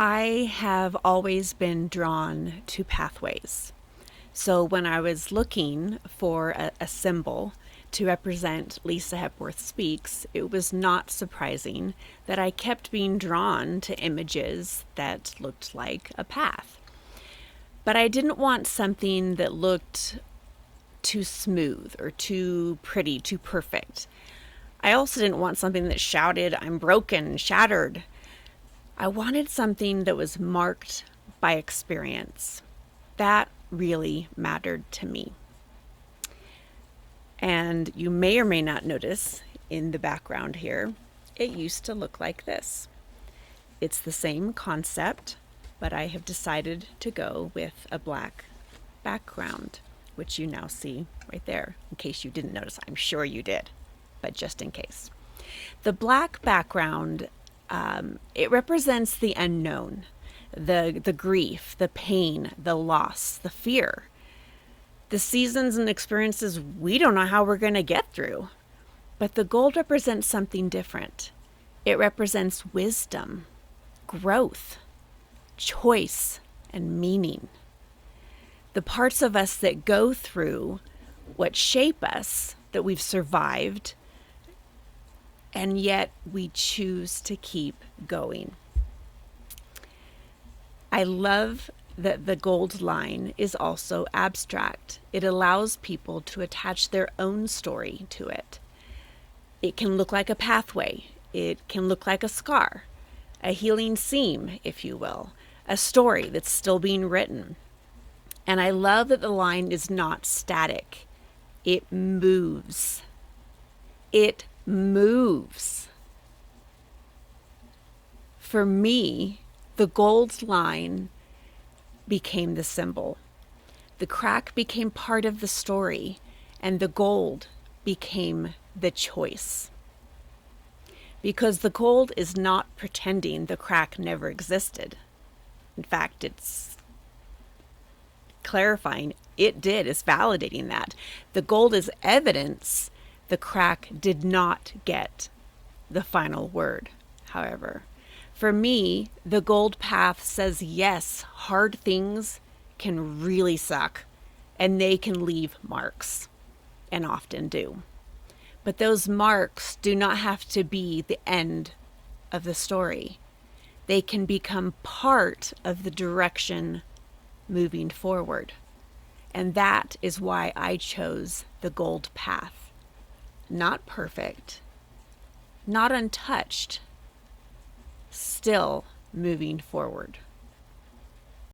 I have always been drawn to pathways. So when I was looking for a symbol to represent Lisa Hepworth Speaks, it was not surprising that I kept being drawn to images that looked like a path. But I didn't want something that looked too smooth or too pretty, too perfect. I also didn't want something that shouted, "I'm broken, shattered." I wanted something that was marked by experience. That really mattered to me. And you may or may not notice in the background here, it used to look like this. It's the same concept, but I have decided to go with a black background, which you now see right there. In case you didn't notice, I'm sure you did, but just in case. The black background, it represents the unknown, the grief, the pain, the loss, the fear, the seasons and experiences we don't know how we're going to get through. But the gold represents something different. It represents wisdom, growth, choice, and meaning. The parts of us that go through what shape us, that we've survived, and yet we choose to keep going. I love that the gold line is also abstract. It allows people to attach their own story to it. It can look like a pathway. It can look like a scar, a healing seam, if you will, a story that's still being written. And I love that the line is not static. It moves. It moves. For me, the gold line became the symbol. The crack became part of the story, and the gold became the choice. Because the gold is not pretending the crack never existed. In fact, it's clarifying it did, it's validating that. The gold is evidence the crack did not get the final word, however. For me, the gold path says yes, hard things can really suck, and they can leave marks, and often do. But those marks do not have to be the end of the story. They can become part of the direction moving forward. And that is why I chose the gold path. Not perfect, not untouched, still moving forward.